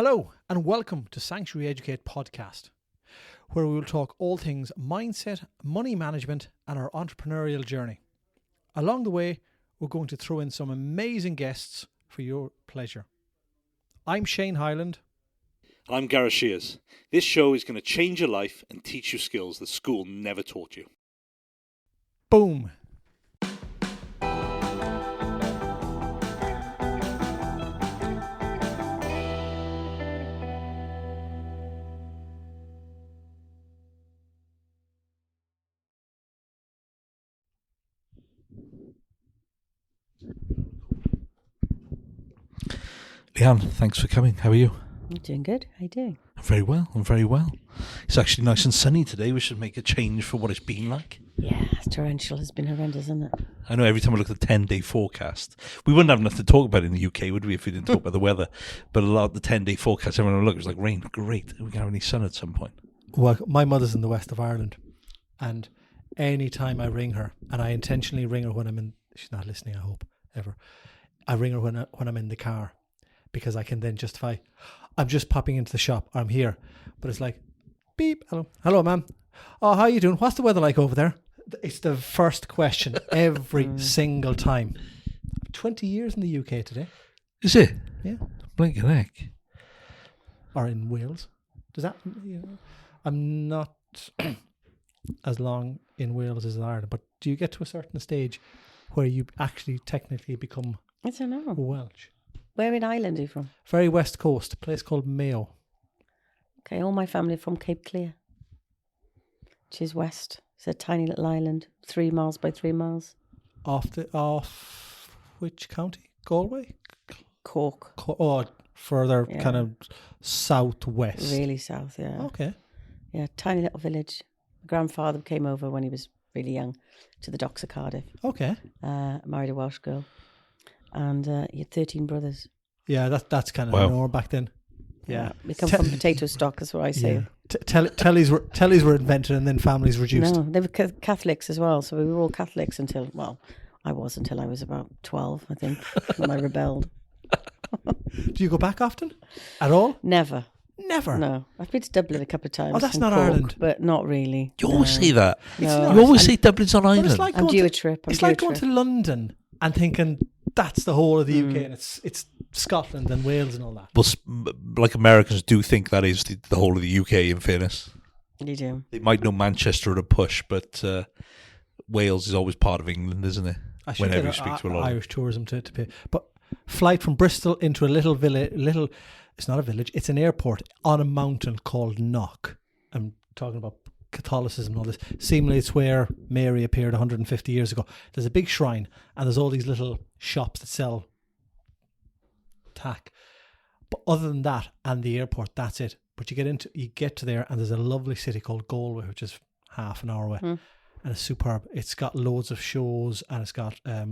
Hello and welcome to Sanctuary Educate Podcast, where we will talk all things mindset, money management and our entrepreneurial journey. Along the way, we're going to throw in some amazing guests for your pleasure. I'm Shane Hyland. I'm Gareth Shears. This show is going to change your life and teach you skills that school never taught you. Boom. Leigh-Ann, thanks for coming. How are you? I'm doing good. How are you doing? I'm very well. It's actually nice and sunny today. We should make a change for what it's been like. Yeah, it's torrential. It's been horrendous, isn't it? I know every time I look at the 10-day forecast, we wouldn't have nothing to talk about in the UK, would we, if we didn't talk about the weather? But a lot of the 10-day forecast, everyone would look, it was like rain. Great. We're going to have any sun at some point. Well, my mother's in the west of Ireland, and any time I ring her, and I intentionally ring her when I'm in, she's not listening, I hope, ever. I ring her when I'm in the car, because I can then justify, I'm just popping into the shop, or I'm here. But it's like, beep, hello ma'am. Oh, how you doing? What's the weather like over there? It's the first question every single time. 20 years in the UK today. Is it? Yeah. Blink your neck. Or in Wales. Does that, I'm not as long in Wales as in Ireland, but do you get to a certain stage where you actually technically become I don't know. Welsh? Where in Ireland are you from? Very west coast, a place called Mayo. Okay, all my family are from Cape Clear, which is west. It's a tiny little island, 3 miles by 3 miles. Off which county? Galway? Cork. Further kind of southwest. Really south, yeah. Okay. Yeah, tiny little village. My grandfather came over when he was really young to the docks of Cardiff. Okay. Married a Welsh girl. And he had 13 brothers. Yeah, that's kind of normal back then. Yeah. We come from potato stock, that's what I say. Yeah. Tellies were invented and then families reduced. No, they were Catholics as well. So we were all Catholics until I was about 12, I think, when I rebelled. Do you go back often? At all? Never. Never? No. I've been to Dublin a couple of times. Oh, that's not Cork, Ireland. But not really. You always say that. No. You always say Dublin's on Ireland. It's like I'm due a trip. It's like going to London and thinking that's the whole of the UK and it's Scotland and Wales and all that. Well, like Americans do think that is the whole of the UK, in fairness. You do. They might know Manchester at a push, but Wales is always part of England, isn't it? I should Whenever you get speak to a lot Irish tourism to pay. But flight from Bristol into a little village, it's not a village, it's an airport on a mountain called Knock. I'm talking about Catholicism and all this. Seemingly it's where Mary appeared 150 years ago. There's a big shrine and there's all these little shops that sell tack. But other than that and the airport, that's it. But you get to there and there's a lovely city called Galway, which is half an hour away. And it's superb. It's got loads of shows and it's got a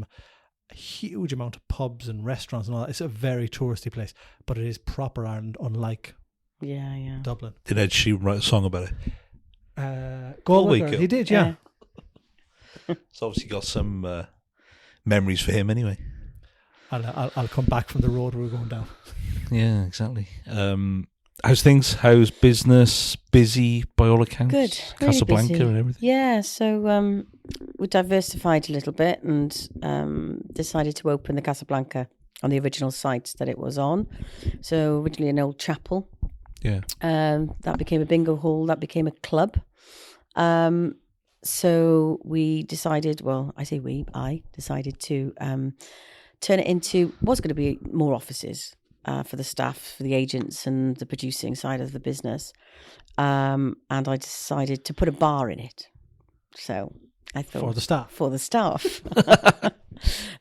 huge amount of pubs and restaurants and all that. It's a very touristy place, but it is proper Ireland, unlike Dublin. Did Ed Sheeran write a song about it? Galway Girl. He did, yeah. It's obviously got some memories for him anyway. I'll come back from the road we're going down. Yeah, exactly. How's things? How's business? Busy by all accounts? Good. Casablanca busy. and everything? Yeah, so we diversified a little bit and decided to open the Casablanca on the original site that it was on. So originally an old chapel. Yeah. That became a bingo hall. That became a club. So we decided, I decided to turn it into, was going to be more offices for the staff, for the agents and the producing side of the business. And I decided to put a bar in it. So I thought... For the staff.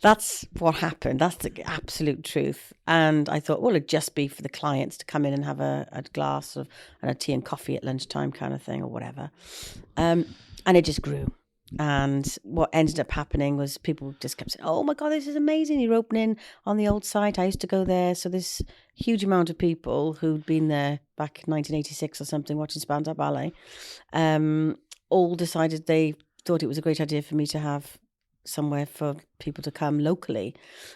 That's what happened. That's the absolute truth. And I thought, well, it'd just be for the clients to come in and have a glass and a tea and coffee at lunchtime kind of thing or whatever. And it just grew. And what ended up happening was people just kept saying, oh my God, this is amazing. You're opening on the old site. I used to go there. So this huge amount of people who'd been there back in 1986 or something watching Spandau Ballet all decided they thought it was a great idea for me to have somewhere for people to come locally.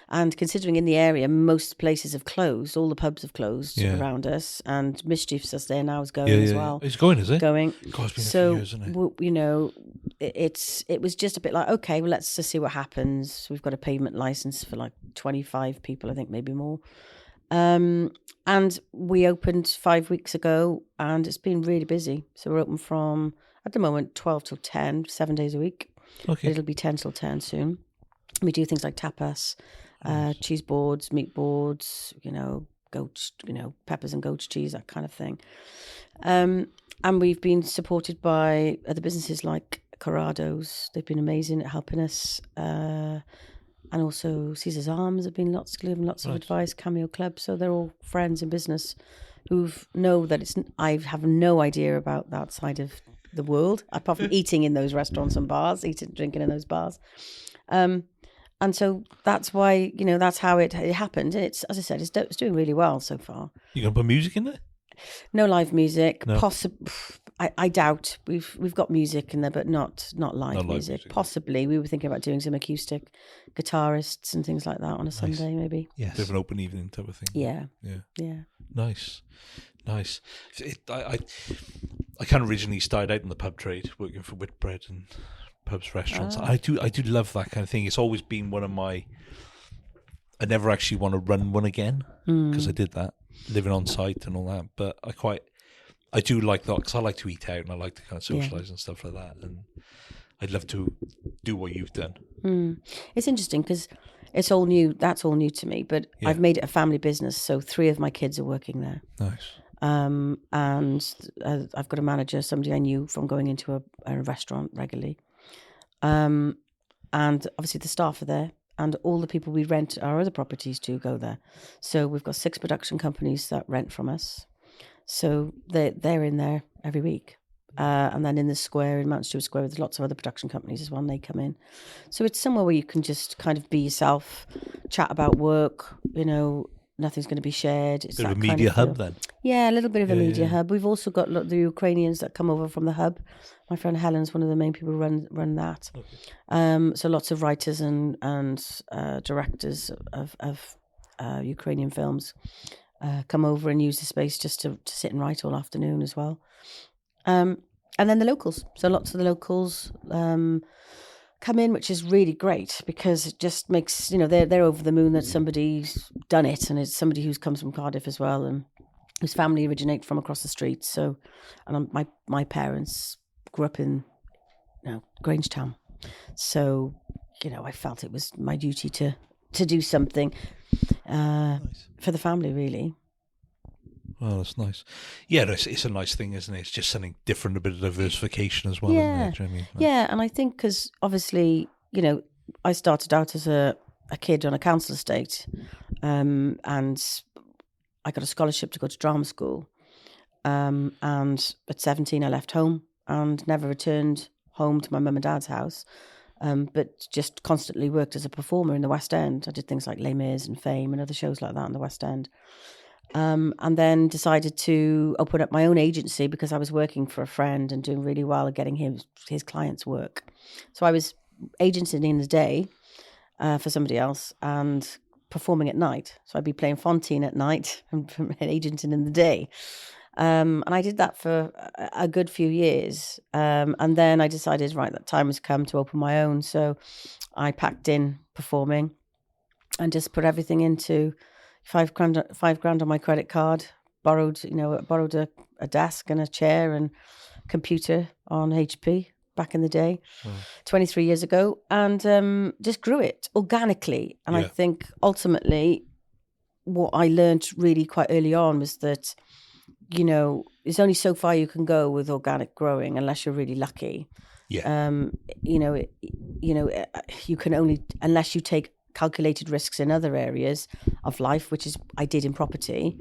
And considering in the area, most places have closed, all the pubs have closed around us, and Mischief's us there now is going as well. It's going, is it? Going. God, it's been a So, few years, isn't it? it was just a bit like, okay, well, let's just see what happens. We've got a payment license for like 25 people, I think, maybe more. And we opened 5 weeks ago, and it's been really busy. So we're open from, at the moment, 12 till 10, 7 days a week. Okay. It'll be 10 till 10 soon. We do things like tapas, cheese boards, meat boards, goat, peppers and goat's cheese, that kind of thing. And we've been supported by other businesses like Corrado's. They've been amazing at helping us. And also Caesar's Arms have been giving lots of advice, Cameo Club. So they're all friends in business who know that I have no idea about that side of the world, apart from eating in those restaurants and bars, drinking in those bars. And so that's why, that's how it happened. It's, as I said, it's doing really well so far. You going to put music in there? No live music. No. I doubt we've got music in there, but not live music. Possibly we were thinking about doing some acoustic guitarists and things like that on a Sunday, maybe. Yes. Bit of an open evening type of thing. Yeah. Nice. I kind of originally started out in the pub trade, working for Whitbread and pubs, restaurants. I do love that kind of thing. It's always been one of my. I never actually want to run one again because I did that, living on site and all that. But I do like that because I like to eat out and I like to kind of socialise and stuff like that. And I'd love to do what you've done. It's interesting because it's all new. That's all new to me. But I've made it a family business, so 3 of my kids are working there. Nice. And I've got a manager, somebody I knew from going into a restaurant regularly. And obviously the staff are there, and all the people we rent our other properties to go there. So we've got 6 production companies that rent from us. So they're in there every week. And then in the square, in Mount Stewart Square, there's lots of other production companies as well, and they come in. So it's somewhere where you can just kind of be yourself, chat about work, nothing's going to be shared. It's bit of a that kind media of feel. Hub then. Yeah, a little bit of a media hub. We've also got the Ukrainians that come over from the hub. My friend Helen's one of the main people who run that. Okay. So lots of writers and directors of Ukrainian films come over and use the space just to sit and write all afternoon as well. And then the locals. So lots of the locals come in, which is really great because it just makes, they're over the moon that somebody's done it, and it's somebody who comes from Cardiff as well and whose family originate from across the street. So, and my parents grew up in Grangetown. So, I felt it was my duty to do something for the family, really. Oh, that's nice. Yeah, it's a nice thing, isn't it? It's just something different, a bit of diversification as well, yeah. isn't it? Do you know what I mean? Yeah, and I think because obviously, I started out as a kid on a council estate, and I got a scholarship to go to drama school. And at 17, I left home and never returned home to my mum and dad's house, but just constantly worked as a performer in the West End. I did things like Les Mis and Fame and other shows like that in the West End. And then decided to open up my own agency because I was working for a friend and doing really well at getting his clients work. So I was agenting in the day for somebody else and performing at night. So I'd be playing Fontaine at night and agenting in the day. And I did that for a good few years. And then I decided, right, that time has come to open my own. So I packed in performing and just put everything into $5,000 on my credit card, borrowed a desk and a chair and computer on HP back in the day, 23 years ago, and just grew it organically. And I think ultimately what I learned really quite early on was that, there's only so far you can go with organic growing unless you're really lucky. Yeah. You can only, unless you take calculated risks in other areas of life, which is I did in property.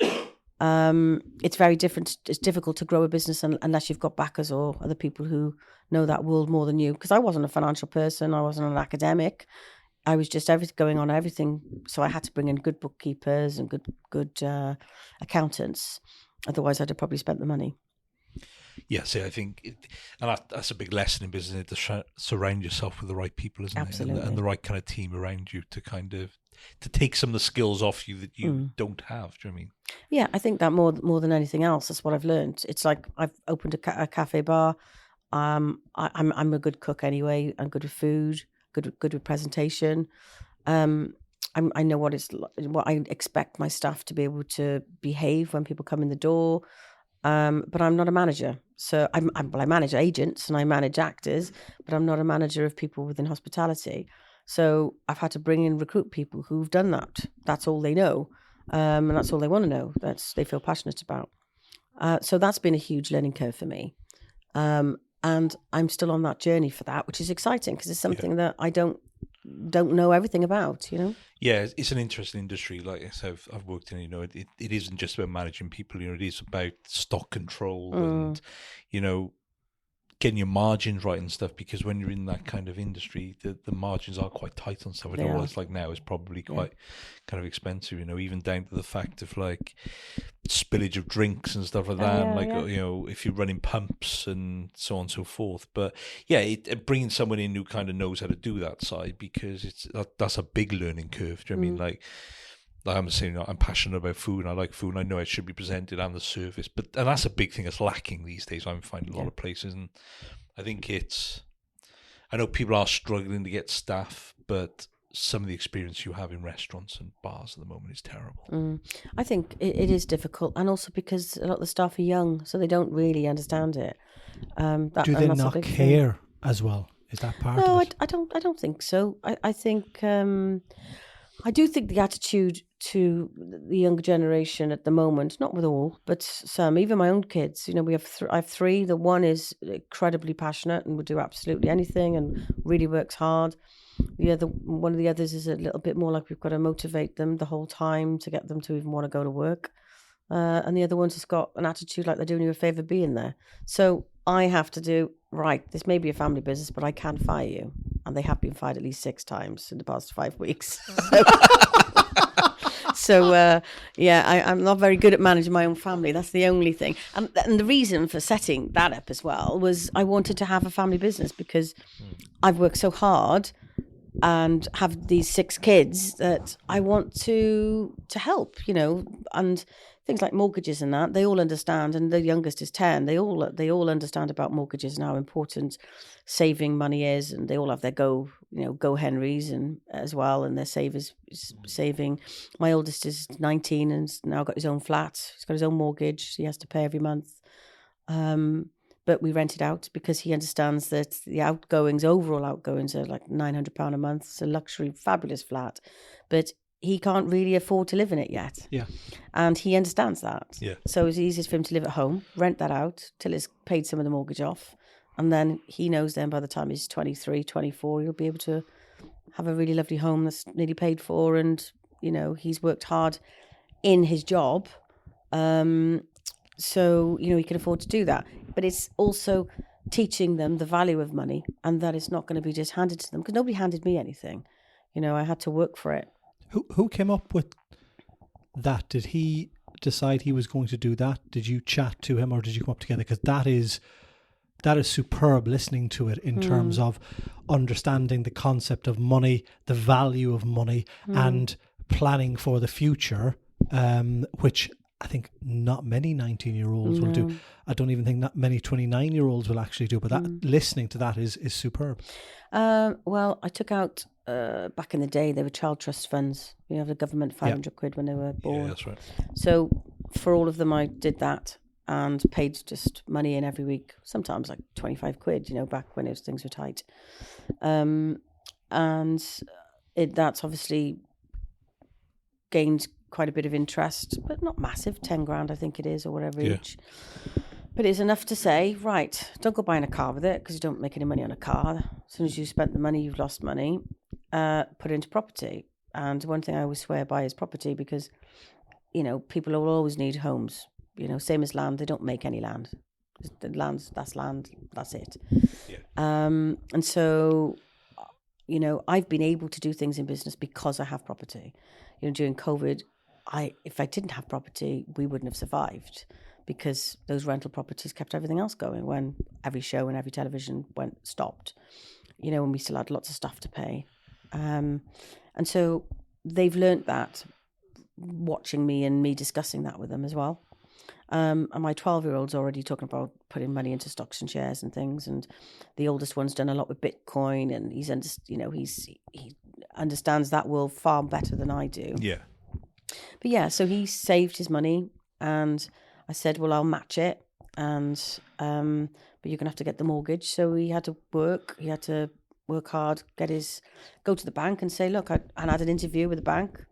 It's very different. It's difficult to grow a business unless you've got backers or other people who know that world more than you. Because I wasn't a financial person. I wasn't an academic. I was just everything. So I had to bring in good bookkeepers and good accountants. Otherwise, I'd have probably spent the money. Yeah, see, I think, that's a big lesson in business, to surround yourself with the right people, isn't Absolutely. it? And the right kind of team around you to take some of the skills off you that you don't have. Do you know what I mean? Yeah, I think that more than anything else, that's what I've learned. It's like I've opened a cafe bar. I'm a good cook anyway. I'm good with food, good with presentation. I know what I expect my staff to be able to behave when people come in the door. But I'm not a manager. So I manage agents and I manage actors, but I'm not a manager of people within hospitality. So I've had to recruit people who've done that. That's all they know. And that's all they want to know. They feel passionate about. So that's been a huge learning curve for me. And I'm still on that journey for that, which is exciting because it's something that I don't know everything about, you know? Yeah, it's an interesting industry. Like I said, I've worked in, it isn't just about managing people, it is about stock control and, getting your margins right and stuff, because when you're in that kind of industry, the margins are quite tight on stuff. I know what it's like now is probably quite kind of expensive, even down to the fact of like spillage of drinks and stuff like that, if you're running pumps and so on and so forth. But yeah, bringing someone in who kind of knows how to do that side, because that's a big learning curve. Do you know what I mean? Like I'm saying, I'm passionate about food and I like food and I know it should be presented and the service, and that's a big thing that's lacking these days. I'm finding a lot of places, and I think I know people are struggling to get staff, but some of the experience you have in restaurants and bars at the moment is terrible. I think it is difficult, and also because a lot of the staff are young, so they don't really understand it. Do they not care as well? Is that part of it? No, I don't think so. I think I do think the attitude to the younger generation at the moment, not with all, but some, even my own kids, I have three. The one is incredibly passionate and would do absolutely anything and really works hard. One of the others is a little bit more like we've got to motivate them the whole time to get them to even want to go to work. And the other one's just got an attitude like they're doing you a favour being there. So I have to do, right, this may be a family business, but I can fire you. And they have been fired at least 6 times in the past 5 weeks. I'm not very good at managing my own family. That's the only thing. And the reason for setting that up as well was I wanted to have a family business because I've worked so hard and have these 6 kids that I want to help, and things like mortgages and that, they all understand, and the youngest is 10. They all understand about mortgages and how important saving money is, and they all have their go Henrys and as well, and their saving. My oldest is 19 and now got his own flat. He's got his own mortgage he has to pay every month. But we rent it out because he understands that the overall outgoings are like £900 a month. It's a luxury, fabulous flat, but he can't really afford to live in it yet. Yeah. And he understands that. Yeah. So it's easiest for him to live at home, rent that out till he's paid some of the mortgage off. And then he knows then by the time he's 23, 24, he'll be able to have a really lovely home that's nearly paid for. And, he's worked hard in his job. So, he can afford to do that. But it's also teaching them the value of money and that it's not going to be just handed to them, because nobody handed me anything. I had to work for it. Who came up with that? Did he decide he was going to do that? Did you chat to him or did you come up together? Because that is superb, listening to it in terms of understanding the concept of money, the value of money, and planning for the future, which I think not many 19-year-olds will do. I don't even think that many 29-year-olds will actually do, but that listening to that is superb. Well, I took out, back in the day, they were child trust funds. The government 500 quid when they were born. Yeah, that's right. So for all of them, I did that and paid just money in every week, sometimes like 25 quid, back when things were tight. And that's obviously gained quite a bit of interest, but not massive, 10 grand I think it is, or whatever each. But it's enough to say, right, don't go buying a car with it because you don't make any money on a car. As soon as you've spent the money, you've lost money. Put it into property. And one thing I always swear by is property, because, people will always need homes. Same as land, they don't make any land. That's land, that's it. Yeah. And so, I've been able to do things in business because I have property. During COVID, if I didn't have property, we wouldn't have survived, because those rental properties kept everything else going when every show and every television stopped, and we still had lots of stuff to pay. And so they've learnt that, watching me and me discussing that with them as well. And my 12-year-old's already talking about putting money into stocks and shares and things. And the oldest one's done a lot with Bitcoin, and he understands that world far better than I do. Yeah. But yeah, so he saved his money, and I said, well, I'll match it, and but you're gonna have to get the mortgage. So he had to work. He had to work hard, go to the bank and say, look, I had an interview with the bank.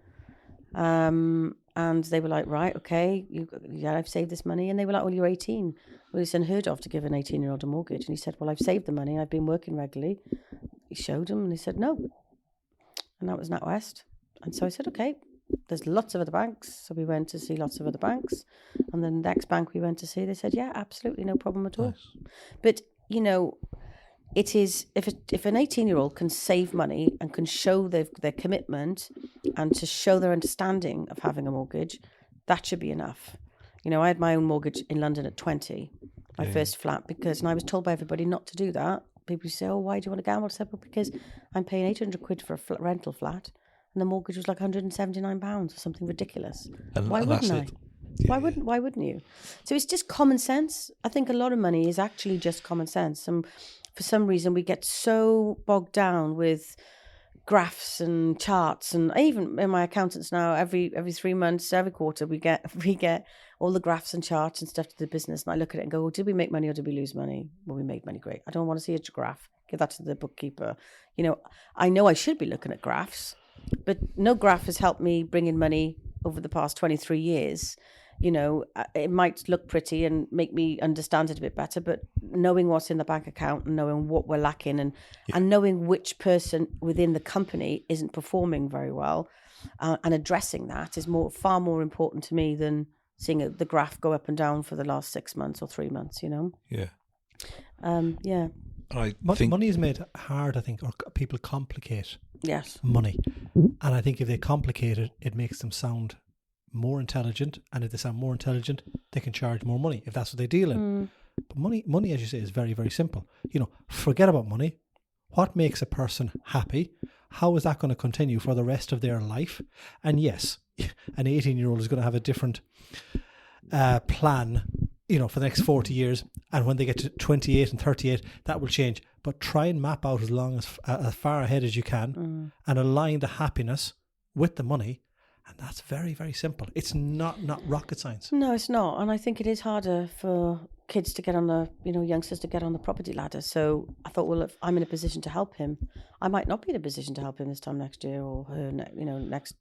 And they were like, right, okay, I've saved this money. And they were like, well, you're 18. Well, it's unheard of to give an 18-year-old a mortgage. And he said, well, I've saved the money. I've been working regularly. He showed him, and he said, no. And that was NatWest. And so I said, okay, there's lots of other banks. So we went to see lots of other banks. And then the next bank we went to see, they said, yeah, absolutely, no problem at all. Nice. But, it is, if an 18-year-old can save money and can show their commitment and to show their understanding of having a mortgage, that should be enough. I had my own mortgage in London at 20, my first flat, and I was told by everybody not to do that. People say, oh, why do you want to gamble? I said, well, because I'm paying 800 quid for a rental flat, and the mortgage was like £179 or something ridiculous. Why wouldn't I? Yeah, why wouldn't you? So it's just common sense. I think a lot of money is actually just common sense. And for some reason, we get so bogged down with graphs and charts. And even in my accountants now, every 3 months, every quarter, we get all the graphs and charts and stuff to the business. And I look at it and go, well, did we make money or did we lose money? Well, we made money, great. I don't want to see a graph. Give that to the bookkeeper. I know I should be looking at graphs, but no graph has helped me bring in money over the past 23 years. It might look pretty and make me understand it a bit better, but knowing what's in the bank account and knowing what we're lacking and knowing which person within the company isn't performing very well and addressing that is far more important to me than seeing the graph go up and down for the last 6 months or 3 months, Yeah. Yeah. Money is made hard, I think, or people complicate money. And I think if they complicate it, it makes them sound more intelligent, and if they sound more intelligent, they can charge more money if that's what they deal in. But money, as you say, is very, very simple. Forget about money. What makes a person happy? How is that going to continue for the rest of their life? And yes, an 18-year-old is going to have a different plan, for the next 40 years. And when they get to 28 and 38, that will change. But try and map out as far ahead as you can and align the happiness with the money. And that's very, very simple. It's not rocket science. No, it's not. And I think it is harder for kids to get on youngsters to get on the property ladder. So I thought, well, if I'm in a position to help him, I might not be in a position to help him this time next year or her,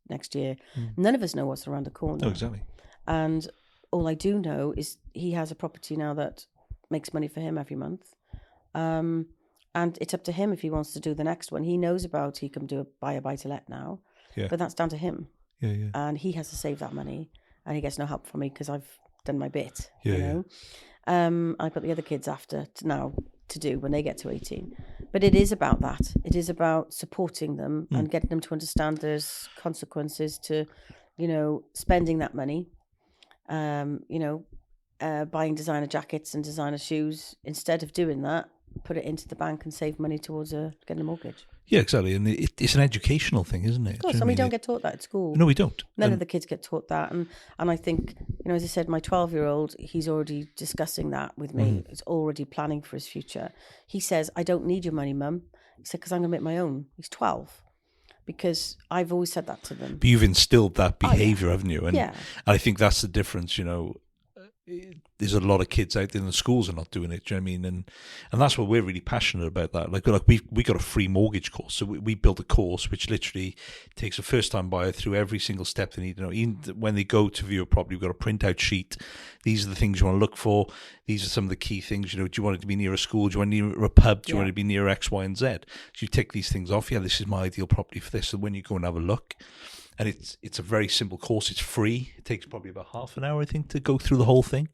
next year. None of us know what's around the corner. Oh, exactly. And all I do know is he has a property now that makes money for him every month. And it's up to him if he wants to do the next one. He knows about he can buy a buy-to-let now, but that's down to him. Yeah. And he has to save that money, and he gets no help from me because I've done my bit. I've got the other kids after to do when they get to 18. But it is about that. It is about supporting them and getting them to understand there's consequences to, spending that money. Buying designer jackets and designer shoes. Instead of doing that, put it into the bank and save money towards getting a mortgage. Yeah, exactly. And it's an educational thing, isn't it? Of course, and we don't get taught that at school. No, we don't. None of the kids get taught that. And I think, as I said, my 12-year-old, he's already discussing that with me. He's already planning for his future. He says, I don't need your money, Mum. He said, because I'm going to make my own. He's 12. Because I've always said that to them. But you've instilled that behaviour, haven't you? And yeah. I think that's the difference, There's a lot of kids out there in the schools are not doing it. Do you know what I mean? And that's what we're really passionate about. That like we got a free mortgage course, so we built a course which literally takes a first time buyer through every single step they need to know. Even when they go to view a property, we've got a printout sheet. These are the things you want to look for. These are some of the key things. Do you want it to be near a school? Do you want it near a pub? Do you want it to be near X, Y, and Z? So you tick these things off. Yeah, this is my ideal property for this. So when you go and have a look. And it's a very simple course. It's free. It takes probably about half an hour, I think, to go through the whole thing.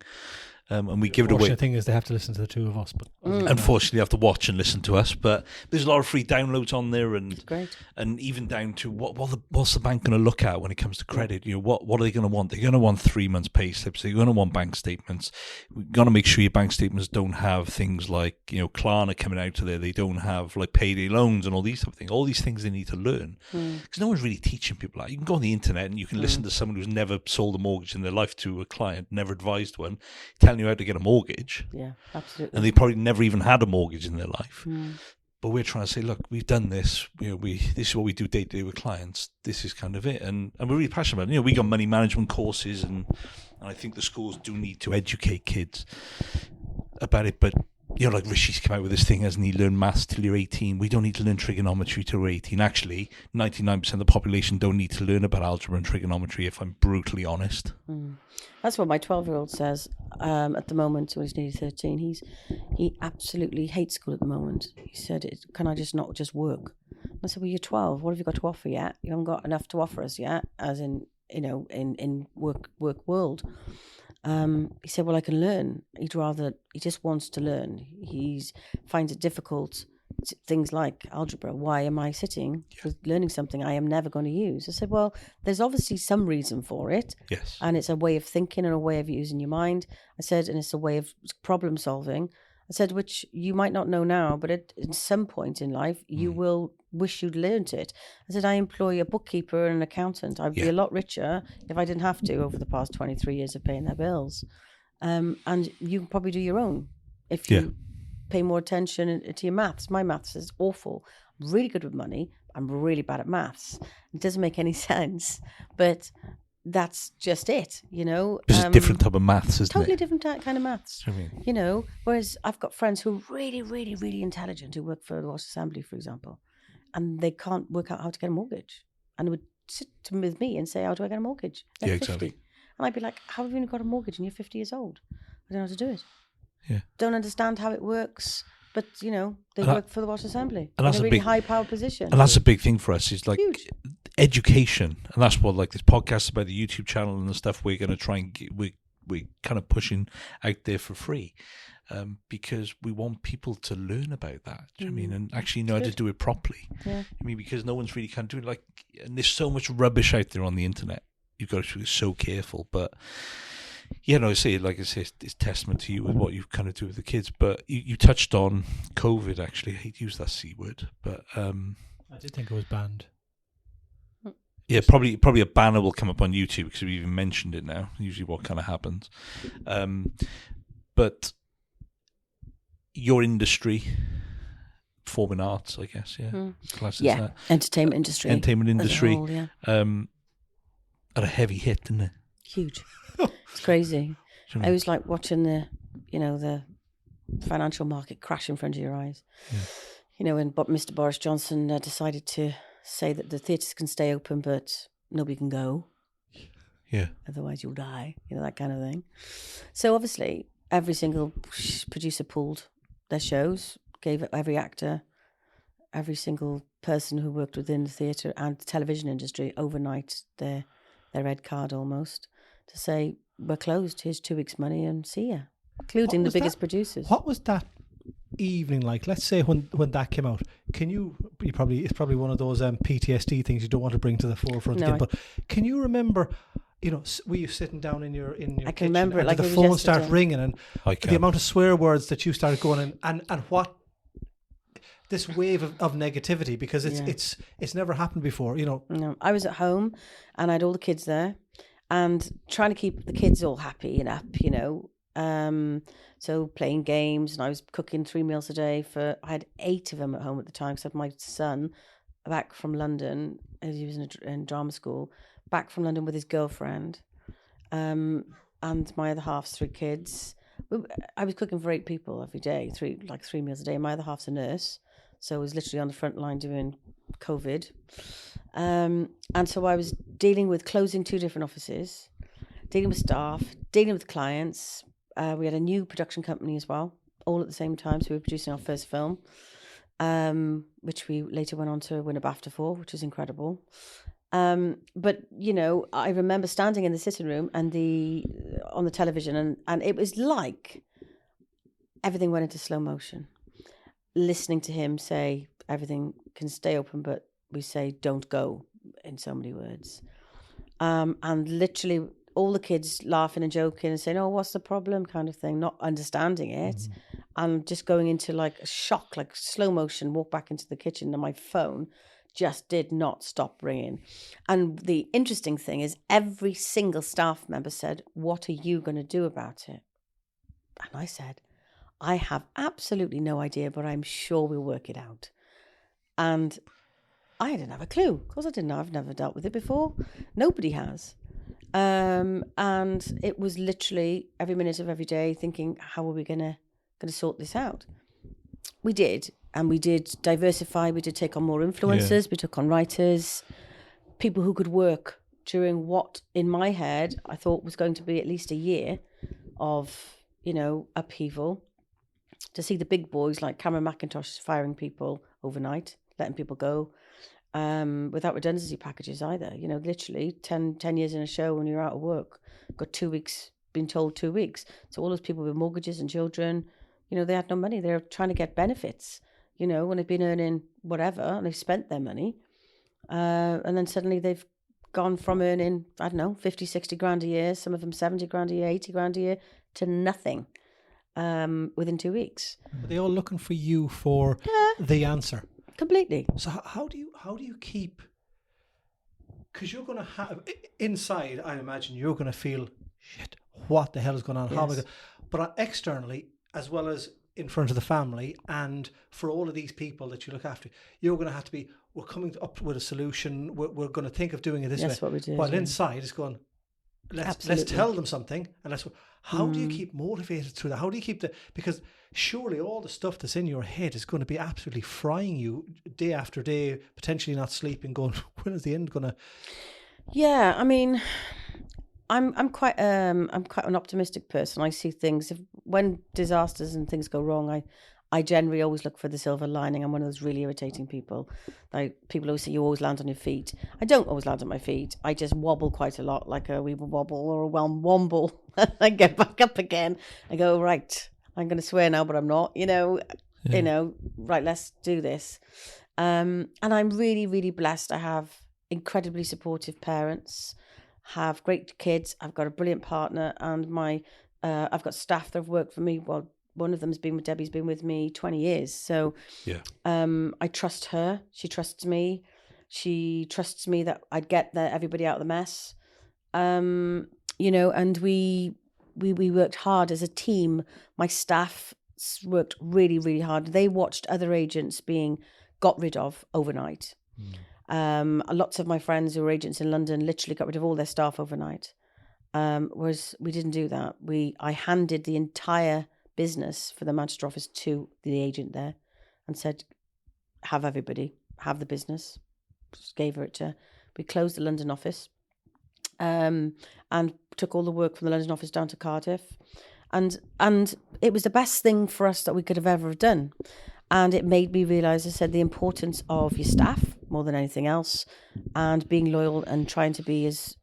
and we give it away. The thing is, they have to listen to the two of us. But Unfortunately, you have to watch and listen to us. But there's a lot of free downloads on there, and Great. and even down to what's the bank going to look at when it comes to credit? What are they going to want? They're going to want 3 months pay slips. They're going to want bank statements. We're going to make sure your bank statements don't have things like Klarna coming out of there. They don't have like payday loans and all these type of things. All these things they need to learn because no one's really teaching people that. You can go on the internet and you can listen to someone who's never sold a mortgage in their life to a client, never advised one, telling you how to get a mortgage. Yeah, absolutely. And they probably never even had a mortgage in their life. But we're trying to say, look, we've done this. This is what we do day to day with clients. This is kind of it, and we're really passionate about it. We got money management courses, and I think the schools do need to educate kids about it. But like Rishi's come out with this thing, hasn't he? Learn maths till you're 18. We don't need to learn trigonometry till we're 18. Actually, 99% of the population don't need to learn about algebra and trigonometry, if I'm brutally honest. That's what my 12-year-old says at the moment, when he's nearly 13. He absolutely hates school at the moment. He said, can I just not just work? I said, well, you're 12. What have you got to offer yet? You haven't got enough to offer us yet, as in, in work world. He said, well, I can learn. He just wants to learn. He finds it difficult. Things like algebra. Why am I sitting with learning something I am never going to use? I said, well, there's obviously some reason for it. Yes. And it's a way of thinking and a way of using your mind. I said, and it's a way of problem solving. I said, which you might not know now, but at some point in life, you will wish you'd learned it. I said, I employ a bookkeeper and an accountant. I'd be a lot richer if I didn't have to over the past 23 years of paying their bills. And you can probably do your own if you pay more attention to your maths. My maths is awful. I'm really good with money. I'm really bad at maths. It doesn't make any sense, but that's just it, It's a different type of maths, isn't totally it? different kind of maths. I mean, Whereas I've got friends who are really, really, really intelligent who work for the Welsh Assembly, for example, and they can't work out how to get a mortgage. And they would sit with me and say, how do I get a mortgage? They're 50. Exactly. And I'd be like, how have you got a mortgage and you're 50 years old? I don't know how to do it. Yeah. Don't understand how it works. But, they work for the Welsh Assembly. And that's in a a really big high-power position. And that's a big thing for us, is like Huge. Education. And that's what, like, this podcast about the YouTube channel and the stuff we're going to try and get, we're kind of pushing out there for free. Because we want people to learn about that. Do you know what I mean? And actually know how to do it properly. Yeah. I mean, because no one's really can do it. And there's so much rubbish out there on the internet. You've got to be so careful. But I say, it's testament to you with what you kind of do with the kids. But you touched on COVID. Actually, I hate to use that C word, but I did think it was banned. Yeah, probably a banner will come up on YouTube because we even mentioned it now. Usually, what kind of happens, but your industry, performing arts, I guess, that. Entertainment industry, whole, had a heavy hit, didn't it? Huge. It's crazy. I was like watching the financial market crash in front of your eyes. Yeah. When Mr. Boris Johnson decided to say that the theatres can stay open, but nobody can go. Yeah. Otherwise you'll die, that kind of thing. So obviously every single producer pulled their shows, gave every actor, every single person who worked within the theatre and the television industry overnight their red card almost to say, we're closed, here's 2 weeks' money and see ya, including the biggest producers. What was that evening like? Let's say when that came out, it's probably one of those PTSD things you don't want to bring to the forefront again, but can you remember, were you sitting down in your I can remember it like the phone started ringing and the amount of swear words that you started going in and what this wave of negativity, because it's never happened before, No, I was at home and I had all the kids there and trying to keep the kids all happy and up, so playing games, and I was cooking 3 meals a day I had 8 of them at home at the time, because I had my son back from London, as he was in drama school, back from London with his girlfriend, and my other half's 3 kids. I was cooking for 8 people every day, 3 meals a day. My other half's a nurse, so I was literally on the front line doing COVID. And so I was dealing with closing 2 different offices, dealing with staff, dealing with clients. We had a new production company as well, all at the same time. So we were producing our first film, which we later went on to win a BAFTA for, which was incredible. But I remember standing in the sitting room and on the television, and it was like everything went into slow motion. Listening to him say everything can stay open, but we say don't go in so many words. And literally all the kids laughing and joking and saying, "Oh, what's the problem?" kind of thing, not understanding it, and just going into like a shock, like slow motion, walk back into the kitchen, and my phone just did not stop ringing. And the interesting thing is every single staff member said, "What are you going to do about it?" And I said, "I have absolutely no idea, but I'm sure we'll work it out." And I didn't have a clue. Of course I didn't. I've never dealt with it before. Nobody has. And it was literally every minute of every day thinking, how are we going to sort this out? We did. And we did diversify. We did take on more influencers. We took on writers, people who could work during what, in my head, I thought was going to be at least a year of, upheaval. To see the big boys like Cameron McIntosh firing people overnight, letting people go, without redundancy packages either. Literally 10 years in a show when you're out of work, got 2 weeks, been told 2 weeks. So all those people with mortgages and children, they had no money. They're trying to get benefits, when they've been earning whatever and they've spent their money. And then suddenly they've gone from earning, 50, 60 grand a year, some of them 70 grand a year, 80 grand a year, to nothing. Within 2 weeks. Are they all looking for you for the answer? Completely. So how do you keep? Because you're going to have inside, I imagine you're going to feel shit. What the hell is going on? Yes. How am I going? But externally, as well as in front of the family, and for all of these people that you look after, you're going to have to be. We're coming up with a solution. We're going to think of doing it this way. That's what we do. While inside, it's going. Let's tell them something, and how do you keep motivated through that? How do you keep because surely all the stuff that's in your head is going to be absolutely frying you day after day, potentially not sleeping, going, when is the end going to? Yeah, I mean, I'm quite an optimistic person. I see things when disasters and things go wrong. I generally always look for the silver lining. I'm one of those really irritating people. Like people always say you always land on your feet. I don't always land on my feet. I just wobble quite a lot, like a wee wobble or a womble. I get back up again. I go, right, I'm going to swear now, but I'm not. Right, let's do this. And I'm really, really blessed. I have incredibly supportive parents, have great kids. I've got a brilliant partner, and I've got staff that have worked for me. Well, one of them's been with Debbie's been with me 20 years. So I trust her. She trusts me. She trusts me that I'd get everybody out of the mess. And we worked hard as a team. My staff worked really, really hard. They watched other agents being got rid of overnight. Lots of my friends who were agents in London literally got rid of all their staff overnight. Whereas we didn't do that. I handed the entire business for the Manchester office to the agent there and said, have everybody, have the business. Just gave her it to, we closed the London office and took all the work from the London office down to Cardiff. And it was the best thing for us that we could have ever done. And it made me realise, I said, the importance of your staff more than anything else, and being loyal and trying to be as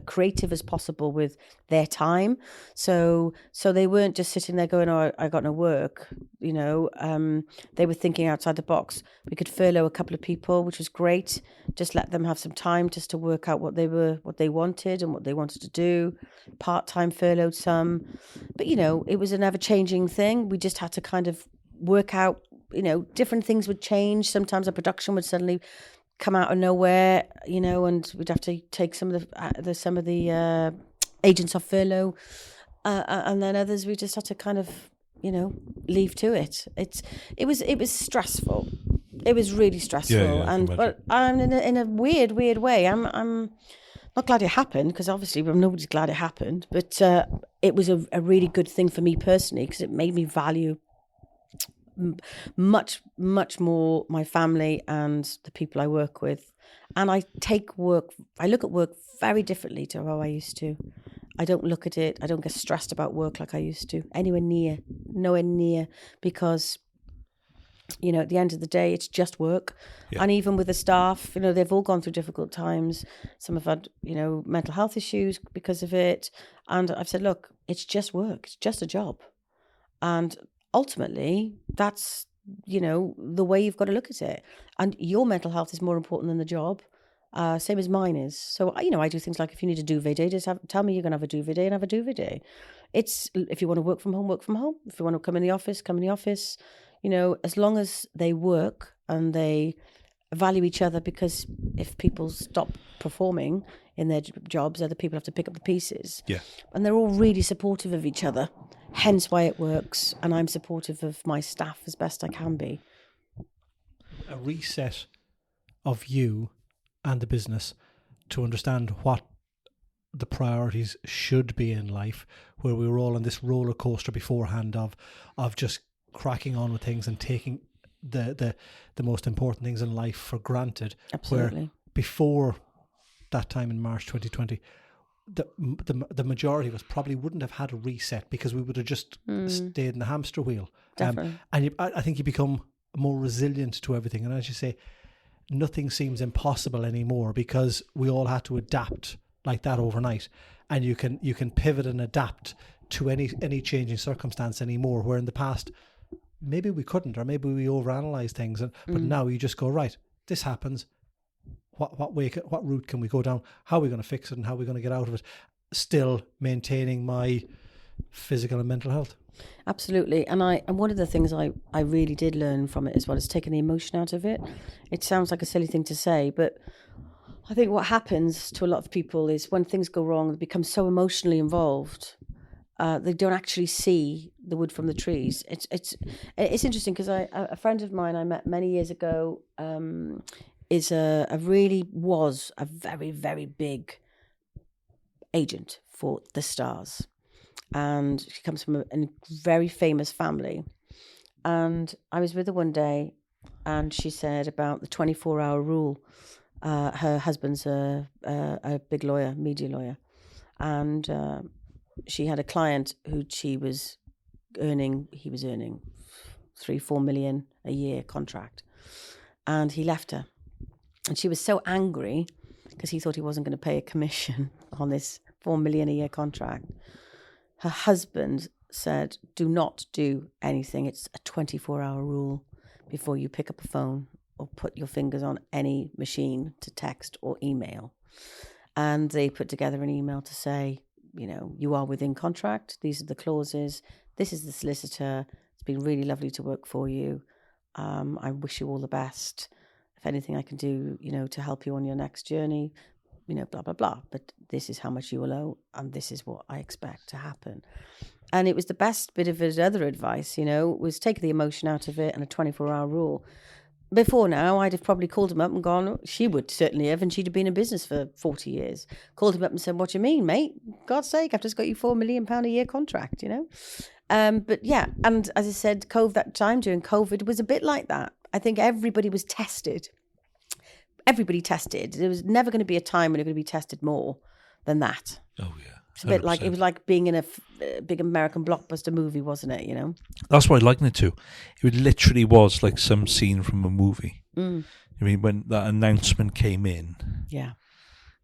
creative as possible with their time. So they weren't just sitting there going, "Oh, I got no work," They were thinking outside the box. We could furlough a couple of people, which was great. Just let them have some time just to work out what they wanted and what they wanted to do. Part-time furloughed some, but it was an ever-changing thing. We just had to kind of work out. Different things would change. Sometimes our production would suddenly come out of nowhere, and we'd have to take some of the agents off furlough, and then others we just had to kind of, leave to it. It was stressful. It was really stressful, but I'm in a weird way. I'm not glad it happened, because obviously nobody's glad it happened, but it was a really good thing for me personally, because it made me value much more my family and the people I work with. And I look at work very differently to how I used to. I don't look at it, I don't get stressed about work like I used to, nowhere near, because You know, at the end of the day, it's just work. Yeah. And even with the staff, you know, they've all gone through difficult times. Some have had, you know, mental health issues because of it. And I've said, look, it's just work. It's just a job. And ultimately, that's, you know, the way you've got to look at it. And your mental health is more important than the job. Same as mine is. So, you know, I do things like if you need a duvet day, just tell me you're going to have a duvet day and have a duvet day. It's, if you want to work from home, work from home. If you want to come in the office, come in the office. You know, as long as they work and they value each other, because if people stop performing in their jobs, other people have to pick up the pieces. Yeah. And they're all really supportive of each other, hence why it works. And I'm supportive of my staff as best I can be. A reset of you and the business to understand what the priorities should be in life, where we were all on this roller coaster beforehand of just cracking on with things and taking the most important things in life for granted. Absolutely. Where before that time in March 2020, the majority of us probably wouldn't have had a reset, because we would have just stayed in the hamster wheel. Definitely. I think you become more resilient to everything. And as you say, nothing seems impossible anymore, because we all had to adapt like that overnight. And you can pivot and adapt to any changing circumstance anymore, where in the past maybe we couldn't, or maybe we overanalyze things, but now you just go, right, this happens, what route can we go down, how are we going to fix it, and how are we going to get out of it, still maintaining my physical and mental health. Absolutely. And one of the things I really did learn from it as well is taking the emotion out of it. It sounds like a silly thing to say, but I think what happens to a lot of people is when things go wrong, they become so emotionally involved. They don't actually see the wood from the trees. It's interesting, because a friend of mine I met many years ago was a very, very big agent for the stars, and she comes from a very famous family. And I was with her one day, and she said about the 24-hour rule. Her husband's a big lawyer, media lawyer, and she had a client who he was earning 3-4 million a year contract, and he left her, and she was so angry because he thought he wasn't going to pay a commission on this 4 million a year contract. Her husband said, do not do anything. It's a 24-hour rule before you pick up a phone or put your fingers on any machine to text or email. And they put together an email to say, you know, you are within contract. These are the clauses. This is the solicitor. It's been really lovely to work for you. I wish you all the best. If anything I can do, you know, to help you on your next journey, you know, blah, blah, blah. But this is how much you will owe, and this is what I expect to happen. And it was the best bit of his other advice, you know, was take the emotion out of it and a 24-hour rule. Before now, I'd have probably called him up and gone, she would certainly have, and she'd have been in business for 40 years. Called him up and said, what do you mean, mate? God's sake, I've just got you £4 million a year contract, you know? But yeah, and as I said, that time during COVID was a bit like that. I think everybody was tested. Everybody tested. There was never going to be a time when you're going to be tested more than that. Oh, yeah. It's a bit like, it was like being in a big American blockbuster movie, wasn't it, you know? That's what I likened it to. It literally was like some scene from a movie. I mean, when that announcement came in, yeah,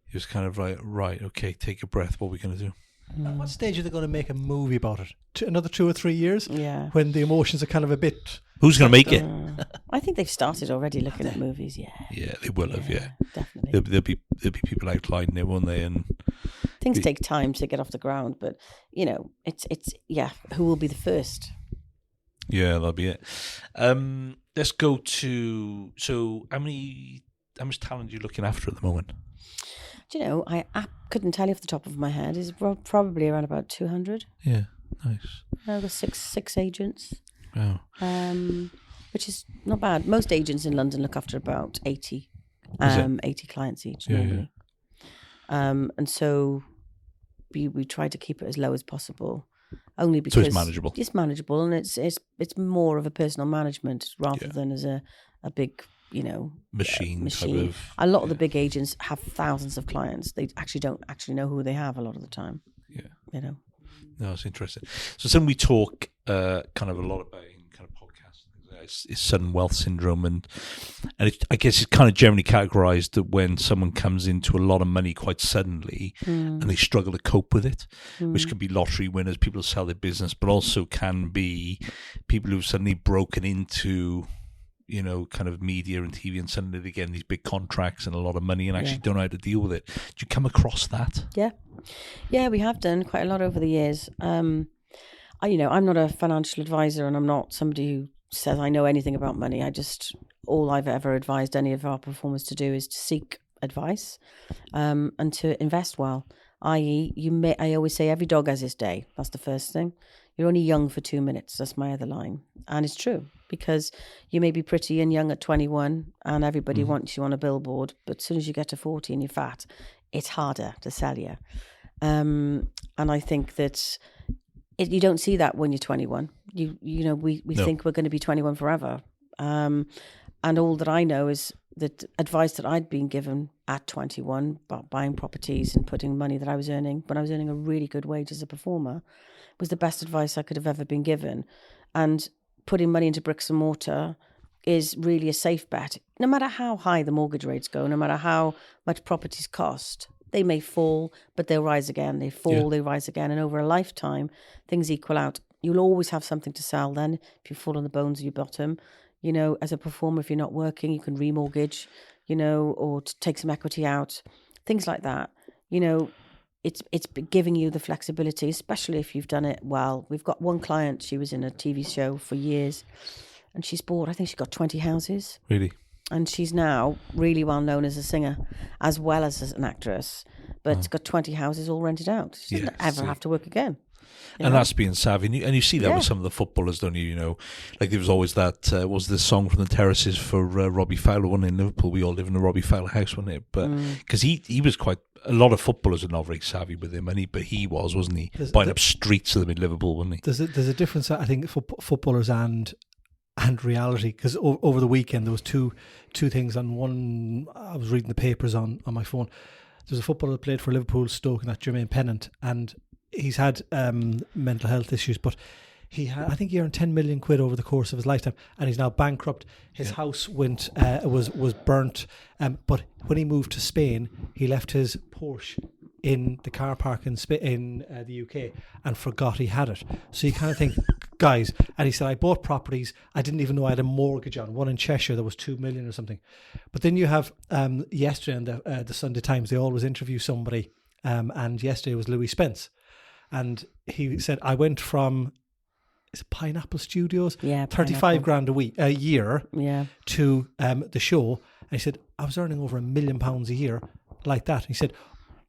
it was kind of like, right, okay, take a breath, what are we going to do? At what stage are they going to make a movie about it? Another 2 or 3 years? Yeah. When the emotions are kind of a bit... Who's going to make it? I think they've started already looking at movies, yeah. Yeah, they will have, yeah. Definitely. There'll be people outlining it, won't they? And things take time to get off the ground, but, you know, it's who will be the first? Yeah, that'll be it. Let's go to, so how much talent are you looking after at the moment? Do you know, I couldn't tell you off the top of my head. It's probably around about 200. Yeah, nice. I've got six agents. Wow. Which is not bad. Most agents in London look after about 80 clients each normally. Yeah. And so we try to keep it as low as possible, only because so it's manageable. It's manageable, and it's more of a personal management rather than as a big, you know, machine. Type of, a lot of the big agents have thousands of clients. They actually don't know who they have a lot of the time. Yeah. You know. No, it's interesting. So something we talk kind of a lot about in kind of podcasts. it's sudden wealth syndrome, and I guess it's kind of generally categorized that when someone comes into a lot of money quite suddenly and they struggle to cope with it, which can be lottery winners, people who sell their business, but also can be people who've suddenly broken into, you know, kind of media and TV, and suddenly they get these big contracts and a lot of money and actually don't know how to deal with it. Do you come across that? Yeah, we have done quite a lot over the years. I'm not a financial advisor, and I'm not somebody who says I know anything about money. All I've ever advised any of our performers to do is to seek advice, and to invest well. I always say every dog has his day. That's the first thing. You're only young for 2 minutes. That's my other line. And it's true, because you may be pretty and young at 21 and everybody wants you on a billboard. But as soon as you get to 40 and you're fat, it's harder to sell you. And I think that you don't see that when you're 21. We think we're going to be 21 forever. And all that I know is that advice that I'd been given at 21 about buying properties and putting money that I was earning, when I was earning a really good wage as a performer, was the best advice I could have ever been given. And putting money into bricks and mortar is really a safe bet. No matter how high the mortgage rates go, no matter how much properties cost, they may fall, but they'll rise again. They fall, they rise again. And over a lifetime, things equal out. You'll always have something to sell then if you fall on the bones of your bottom. You know, as a performer, if you're not working, you can remortgage, or take some equity out, things like that. It's giving you the flexibility, especially if you've done it well. We've got one client, she was in a TV show for years, and she's bought, I think she got 20 houses. Really? And she's now really well known as a singer as well as an actress, but got 20 houses all rented out. She doesn't ever have to work again. And that's being savvy. And you see that with some of the footballers, don't you? Like there was always that, was the song from the Terraces for Robbie Fowler, one in Liverpool. We all live in a Robbie Fowler house, wasn't it? But because he was quite, a lot of footballers are not very savvy with their money, but he wasn't he? Buying up streets of them in Liverpool, wasn't he? There's a difference, I think, for footballers and reality, because over the weekend there was two things. On one, I was reading the papers on my phone. There's a footballer that played for Liverpool, Stoke, and that's Jermaine Pennant, and he's had mental health issues, but I think he earned 10 million quid over the course of his lifetime, and he's now bankrupt. His house was burnt, but when he moved to Spain, he left his Porsche in the car park in the UK and forgot he had it. So you kind of think, guys, and he said, I bought properties, I didn't even know I had a mortgage on one in Cheshire that was 2 million or something. But then you have yesterday in the Sunday Times, they always interview somebody, and yesterday was Louis Spence. And he said, I went from Pineapple Studios, 35 grand a year to the show. And he said, I was earning over £1 million a year like that. And he said,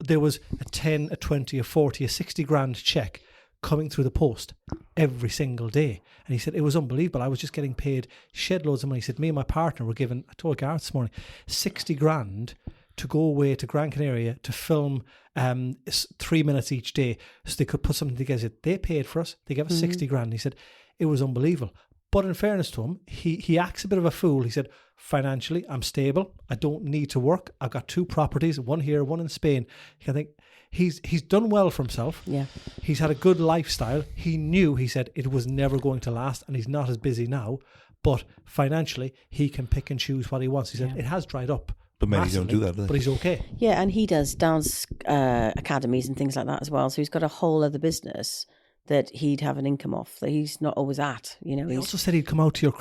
there was a 10, a 20, a 40, a 60 grand check coming through the post every single day. And he said, it was unbelievable. I was just getting paid shed loads of money. He said, me and my partner were given, I told Gareth this morning, 60 grand to go away to Gran Canaria to film 3 minutes each day so they could put something together. He said, they paid for us. They gave us 60 grand. He said, it was unbelievable. But in fairness to him, he acts a bit of a fool. He said, financially, I'm stable. I don't need to work. I've got 2 properties, one here, one in Spain. I think he's done well for himself. Yeah. He's had a good lifestyle. He said, it was never going to last, and he's not as busy now. But financially, he can pick and choose what he wants. He said, it has dried up. But many don't do that, do they? But he's okay. Yeah, and he does dance academies and things like that as well. So he's got a whole other business that he'd have an income off that he's not always at. He also said he'd come out to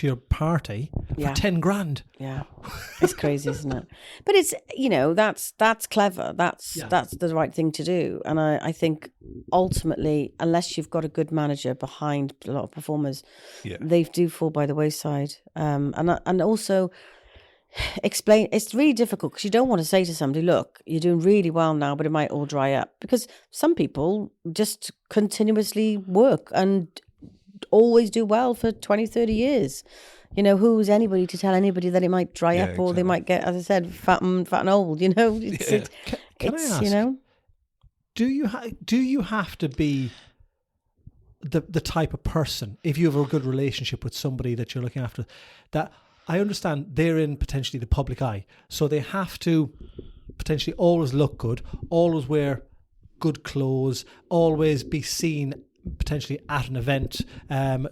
your party for 10 grand. Yeah, it's crazy, isn't it? But it's that's clever. That's the right thing to do. And I think ultimately, unless you've got a good manager behind a lot of performers, they do fall by the wayside. And also, explain, it's really difficult because you don't want to say to somebody, look, you're doing really well now, but it might all dry up, because some people just continuously work and always do well for 20, 30 years. Who's anybody to tell anybody that it might dry up, or they might get, as I said, fat and old, Can I ask, do you have to be the type of person, if you have a good relationship with somebody that you're looking after, that I understand they're in potentially the public eye, so they have to potentially always look good, always wear good clothes, always be seen potentially at an event,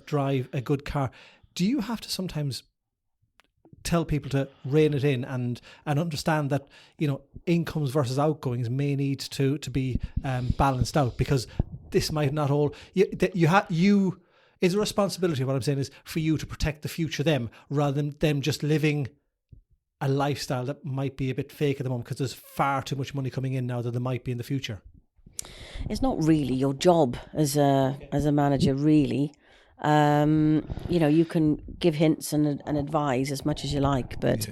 drive a good car. do you have to sometimes tell people to rein it in and understand that, you know, incomes versus outgoings may need to be balanced out, because this might not all you is a responsibility. What I'm saying is for you to protect the future them, rather than them just living a lifestyle that might be a bit fake at the moment, because there's far too much money coming in now that there might be in the future. It's not really your job as a manager, really. You know, you can give hints and advise as much as you like, but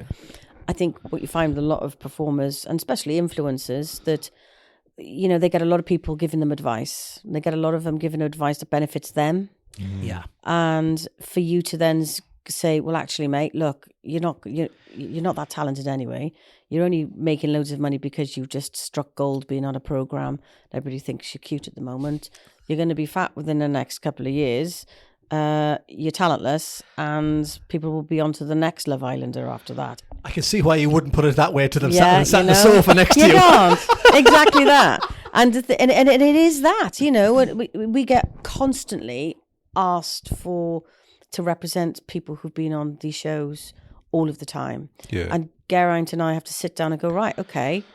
I think what you find with a lot of performers, and especially influencers, that, you know, they get a lot of people giving them advice. They get a lot of them giving advice that benefits them. Yeah. And for you to then say, well, actually, mate, look, you're not that talented anyway. You're only making loads of money because you've just struck gold being on a program. Everybody thinks you're cute at the moment. You're going to be fat within the next couple of years. You're talentless, and people will be on to the next Love Islander after that. I can see why you wouldn't put it that way to them, Yeah, sat on the sofa next to you. You can't. Exactly that. And it is that, you know, we get constantly asked to represent people who've been on these shows all of the time. Yeah. And Geraint and I have to sit down and go, right, okay,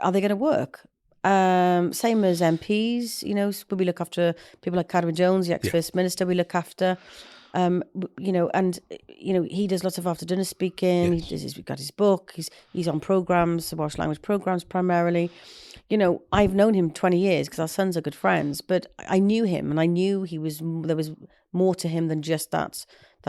are they going to work? Same as MPs, you know, we look after people like Cadwyn Jones, the ex-First Minister, we look after, you know, and, you know, he does lots of after dinner speaking. Yes. He's got his book. He's on programs, Welsh language programs primarily. You know, I've known him 20 years because our sons are good friends, but I knew him, and I knew there was more to him than just that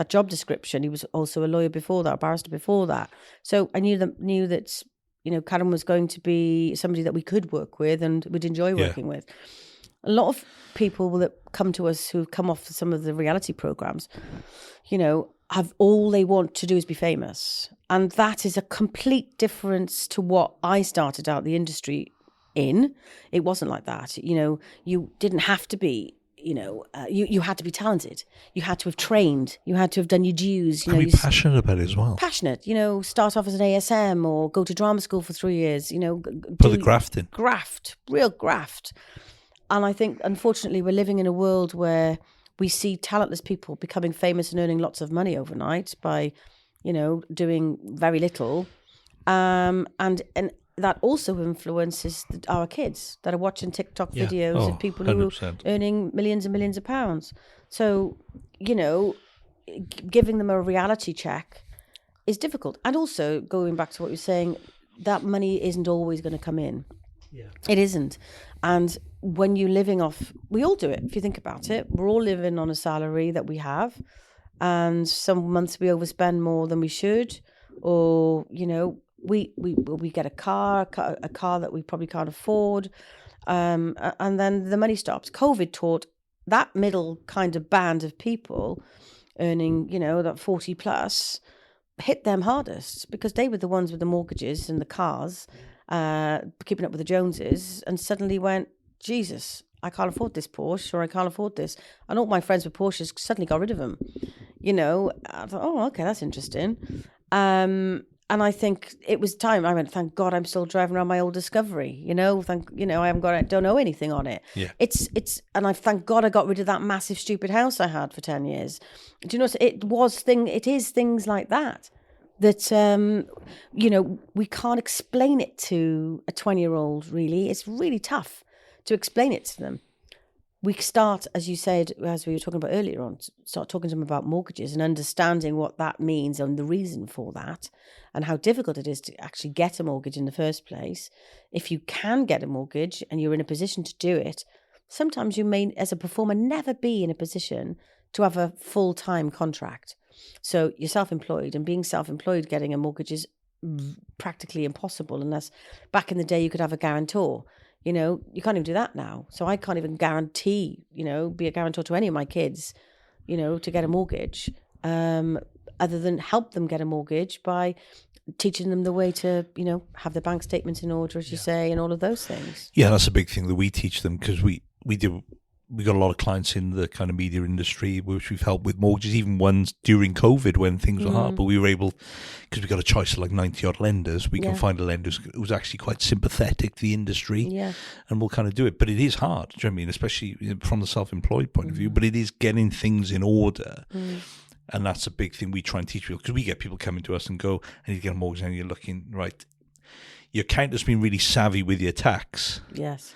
job description. He was also a lawyer before that, a barrister before that. So I knew that, you know, Karen was going to be somebody that we could work with and would enjoy working with. A lot of people that come to us who've come off some of the reality programs, you know, have all they want to do is be famous. And that is a complete difference to what I started out the industry in. It wasn't like that. You know, you didn't have to be, you know, you had to be talented. You had to have trained. You had to have done your dues. You know, be passionate about it as well. Passionate, you know, start off as an ASM or go to drama school for 3 years, you know. Put the graft in. Real graft. And I think, unfortunately, we're living in a world where we see talentless people becoming famous and earning lots of money overnight by, you know, doing very little. And that also influences our kids that are watching TikTok videos of people who 100%. are earning millions and millions of pounds. So, you know, giving them a reality check is difficult. And also, going back to what you're saying, that money isn't always going to come in. Yeah. It isn't. And when you're living off, we all do it, if you think about it. We're all living on a salary that we have. And some months we overspend more than we should. Or, you know, we get a car that we probably can't afford, and then the money stops. COVID taught that middle kind of band of people earning, you know, that 40 plus, hit them hardest because they were the ones with the mortgages and the cars, keeping up with the Joneses, and suddenly went, Jesus, I can't afford this Porsche, or I can't afford this. And all my friends with Porsches suddenly got rid of them. You know, I thought, oh, okay, that's interesting. And I think it was time. I went, thank God I'm still driving around my old Discovery. You know, I don't know anything on it. Yeah. And I thank God I got rid of that massive stupid house I had for 10 years. Do you know, it is things like that you know, we can't explain it to a 20-year-old really. It's really tough to explain it to them. We start, as you said, as we were talking about earlier on, start talking to them about mortgages and understanding what that means and the reason for that and how difficult it is to actually get a mortgage in the first place. If you can get a mortgage and you're in a position to do it, sometimes you may, as a performer, never be in a position to have a full-time contract. So you're self-employed, and being self-employed, getting a mortgage is practically impossible unless back in the day you could have a guarantor. You know, you can't even do that now. So I can't even guarantee, you know, be a guarantor to any of my kids, you know, to get a mortgage, other than help them get a mortgage by teaching them the way to, you know, have their bank statements in order, as you say, and all of those things. Yeah, that's a big thing that we teach them, because we got a lot of clients in the kind of media industry which we've helped with mortgages, even ones during COVID when things were hard. But we were able, because we got a choice of like 90 odd lenders, we can find a lender who's actually quite sympathetic to the industry, and we'll kind of do it. But it is hard, do you know what I mean? Especially from the self-employed point of view. But it is getting things in order And that's a big thing we try and teach people, because we get people coming to us and go, I need to get a mortgage, and you're looking, right, your accountant's been really savvy with your tax. Yes.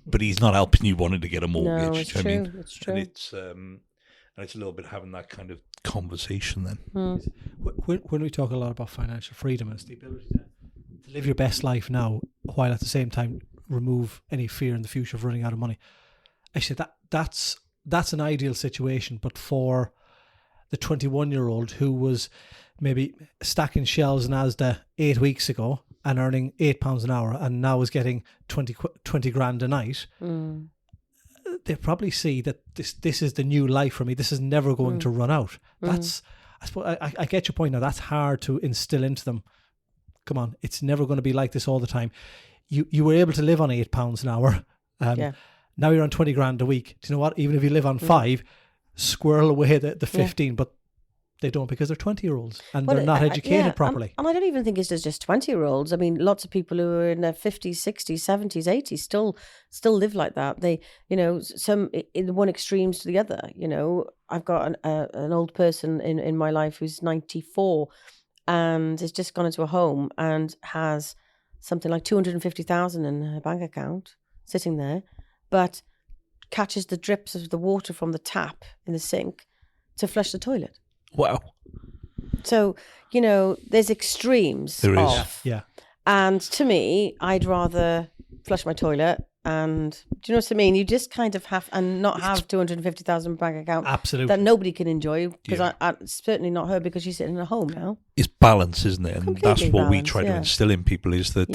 But he's not helping you wanting to get a mortgage. No, it's do you know what I true. mean? It's true. And it's a little bit having that kind of conversation then. When we talk a lot about financial freedom, it's the ability to live your best life now, while at the same time remove any fear in the future of running out of money. Actually, that's an ideal situation, but for the 21-year-old who was maybe stacking shelves in Asda 8 weeks ago and earning £8 an hour, and now is getting 20 grand a night, they probably see that this is the new life for me. This is never going to run out. That's, I suppose, I get your point now. That's hard to instill into them. Come on, it's never going to be like this all the time. You were able to live on £8 an hour. Now you're on 20 grand a week. Do you know what? Even if you live on 5, squirrel away the 15, but they don't, because they're 20-year-olds and they're not educated properly. And I don't even think it's just 20-year-olds. I mean, lots of people who are in their 50s, 60s, 70s, 80s still live like that. They, some in one extremes to the other. I've got an old person in my life who's 94 and has just gone into a home and has something like 250,000 in her bank account sitting there, but catches the drips of the water from the tap in the sink to flush the toilet. Wow. So, there's extremes. There is. Yeah. And to me, I'd rather flush my toilet, and do you know what I mean? You just kind of have, and not have 250,000 bank account. Absolutely. That nobody can enjoy, because I certainly not her, because she's sitting in a home now. It's balance, isn't it? And Completely that's what we balance, try to instill in people, is that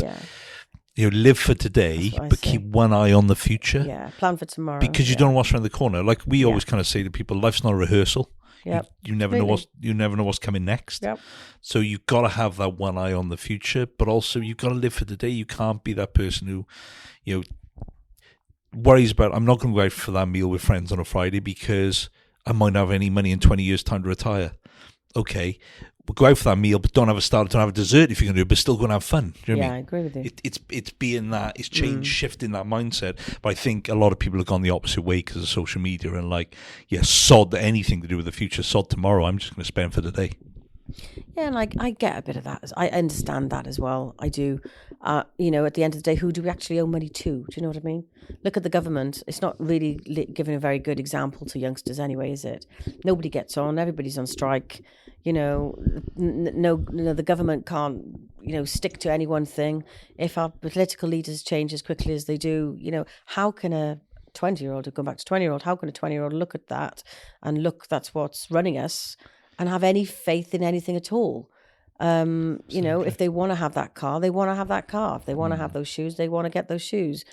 live for today, but keep one eye on the future. Yeah, plan for tomorrow. Because you don't know what's around the corner. Like we always kind of say to people, life's not a rehearsal. Yep. You never know what's coming next. Yep. So you've got to have that one eye on the future, but also you've got to live for today. You can't be that person who, worries about, I'm not going to go out for that meal with friends on a Friday because I might not have any money in 20 years' time to retire. Okay, we'll go out for that meal, but don't have a start, don't have a dessert if you're going to do it, but still going to have fun. Do you know what I mean? I agree with you. It's being that, it's shifting that mindset. But I think a lot of people have gone the opposite way because of social media and sod anything to do with the future, sod tomorrow. I'm just going to spend for the day. Yeah, and I get a bit of that. I understand that as well. I do. At the end of the day, who do we actually owe money to? Do you know what I mean? Look at the government. It's not really giving a very good example to youngsters anyway, is it? Nobody gets on. Everybody's on strike. The government can't, stick to any one thing. If our political leaders change as quickly as they do, how can a 20-year-old, go back to 20-year-old, how can a 20-year-old look at that and look, that's what's running us, and have any faith in anything at all? If they want to have that car, they want to have that car. If they want to have those shoes, they want to get those shoes.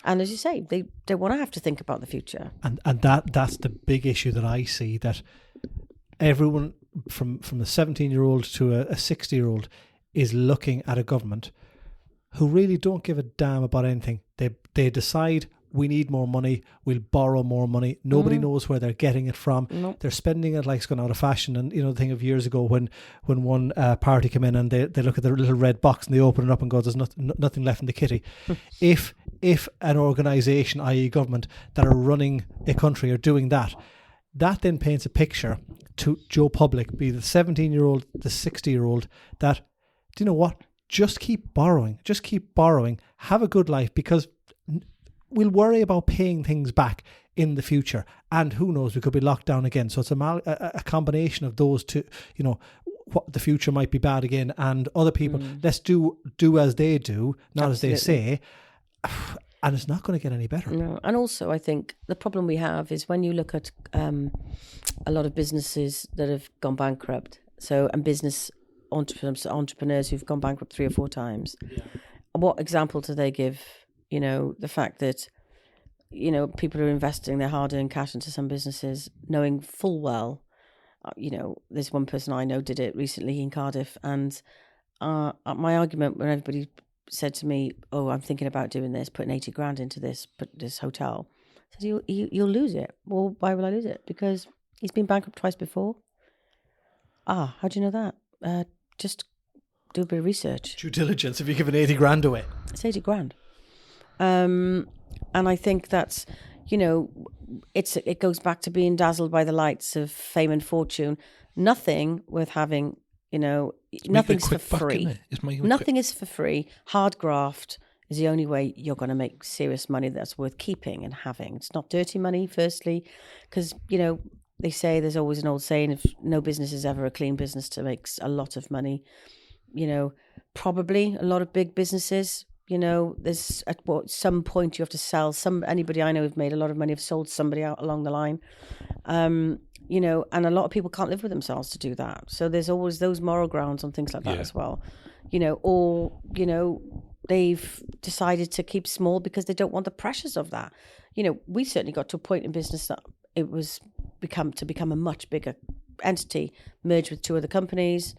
And as you say, they want to have to think about the future. And that's the big issue that I see, that everyone from the 17-year-old to a 60-year-old is looking at a government who really don't give a damn about anything. They decide, we need more money, we'll borrow more money. Nobody knows where they're getting it from. Nope. They're spending it like it's gone out of fashion. And the thing of years ago when one party came in and they look at their little red box and they open it up and go, there's nothing left in the kitty. If an organisation, i.e. government, that are running a country are doing that then paints a picture to Joe Public, be the 17-year-old, the 60-year-old, that, do you know what? Just keep borrowing, have a good life, because we'll worry about paying things back in the future, and who knows, we could be locked down again. So it's a combination of those two. What the future might be bad again, and other people, let's do as they do, not Absolutely. as they say, and it's not going to get any better. No, and also I think the problem we have is when you look at a lot of businesses that have gone bankrupt, and business entrepreneurs who've gone bankrupt 3 or 4 times. Yeah. What example do they give? The fact that, people are investing their hard-earned cash into some businesses, knowing full well, there's one person I know did it recently in Cardiff, and my argument when everybody said to me, "Oh, I'm thinking about doing this, putting 80 grand into this hotel," I said, "You'll lose it." Well, why will I lose it? Because he's been bankrupt twice before. How do you know that? Just do a bit of research. Due diligence. If you're giving 80 grand away, it's 80 grand. And I think that's, you know, it goes back to being dazzled by the lights of fame and fortune. Nothing worth having, you know, nothing's for free. Nothing is for free. Hard graft is the only way you're going to make serious money that's worth keeping and having. It's not dirty money, firstly, because, you know, they say, there's always an old saying, if no business is ever a clean business to make a lot of money. You know, probably a lot of big businesses, you know, there's at some point you have to sell anybody I know who've made a lot of money have sold somebody out along the line. You know, and a lot of people can't live with themselves to do that. So there's always those moral grounds on things like that as well. You know, or, you know, they've decided to keep small because they don't want the pressures of that. You know, we certainly got to a point in business that it was become a much bigger entity, merged with 2 other companies.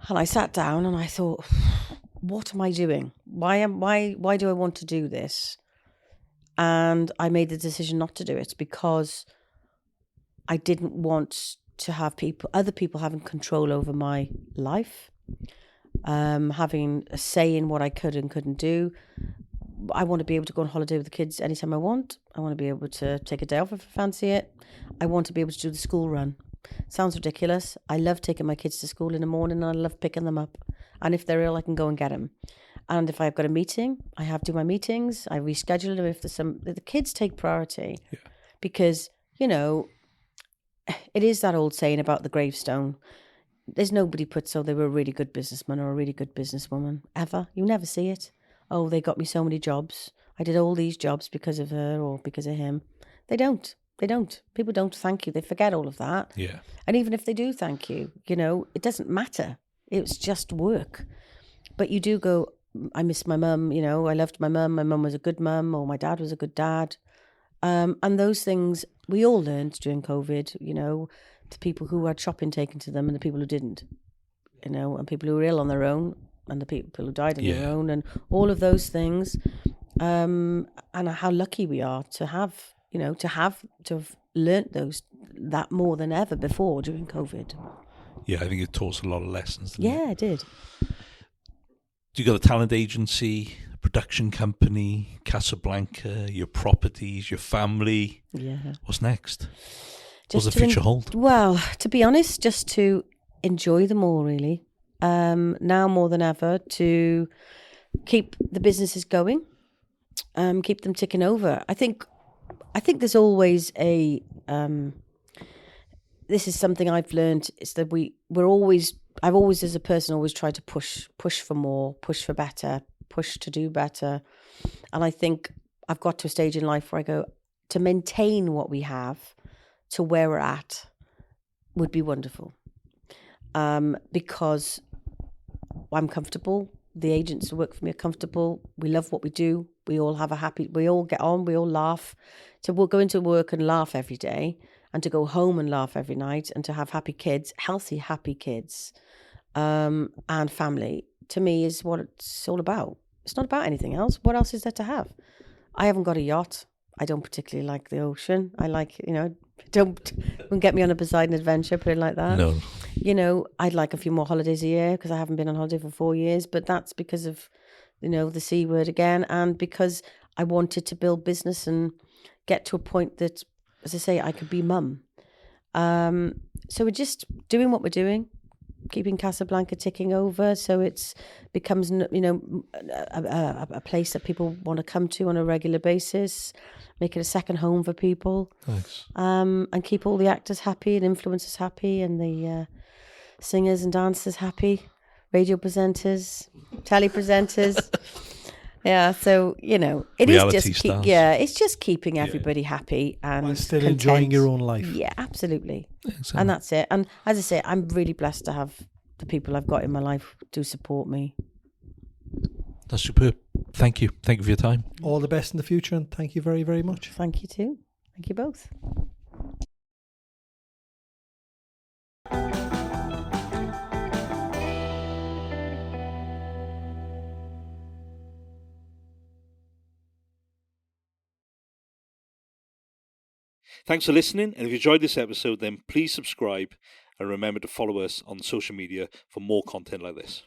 And I sat down and I thought, what am I doing? Why do I want to do this? And I made the decision not to do it because I didn't want to have other people having control over my life, having a say in what I could and couldn't do. I want to be able to go on holiday with the kids anytime I want. I want to be able to take a day off if I fancy it. I want to be able to do the school run. Sounds ridiculous. I love taking my kids to school in the morning and I love picking them up. And if they're ill, I can go and get them. And if I've got a meeting, I have to do my meetings. I reschedule them if there's the kids take priority. Yeah. Because, you know, it is that old saying about the gravestone. There's nobody puts, they were a really good businessman or a really good businesswoman, ever. You never see it. Oh, they got me so many jobs. I did all these jobs because of her or because of him. They don't. People don't thank you. They forget all of that. Yeah. And even if they do thank you, you know, it doesn't matter. It's just work. But you do go, I miss my mum, you know, I loved my mum. My mum was a good mum, or my dad was a good dad. And those things we all learned during COVID, you know, the people who had shopping taken to them and the people who didn't, you know, and people who were ill on their own and the people who died on their own, and all of those things. And how lucky we are to have, you know, to have learnt that more than ever before during COVID. Yeah, I think it taught us a lot of lessons. Yeah, it did. You got a talent agency, a production company, Casablanca, your properties, your family. Yeah. What's next? What's the future hold? Well, to be honest, just to enjoy them all, really. Now more than ever, to keep the businesses going, keep them ticking over. I think there's always this is something I've learned, is that I've always as a person always tried to push for more, push for better, push to do better. And I think I've got to a stage in life where I go, to maintain what we have to where we're at would be wonderful. Because I'm comfortable. The agents who work for me are comfortable. We love what we do. We all get on, we all laugh. So we'll go into work and laugh every day, and to go home and laugh every night, and to have happy kids, healthy, happy kids, and family, to me is what it's all about. It's not about anything else. What else is there to have? I haven't got a yacht. I don't particularly like the ocean. I like, you know, don't get me on a Poseidon adventure, put it like that. No. You know, I'd like a few more holidays a year because I haven't been on holiday for 4 years, but that's because of, you know, the C word again, and because I wanted to build business and get to a point that, as I say, I could be mum. So we're just doing what we're doing, keeping Casablanca ticking over, so it becomes, you know, a place that people want to come to on a regular basis, make it a second home for people. Thanks. And keep all the actors happy and influencers happy and the singers and dancers happy, radio presenters, telly presenters. Yeah, so, you know, it's just keeping everybody happy and while still content. Enjoying your own life. Yeah, absolutely. Exactly. And that's it. And as I say, I'm really blessed to have the people I've got in my life to support me. That's superb. Thank you. Thank you for your time. All the best in the future, and thank you very, very much. Thank you too. Thank you both. Thanks for listening, and if you enjoyed this episode, then please subscribe and remember to follow us on social media for more content like this.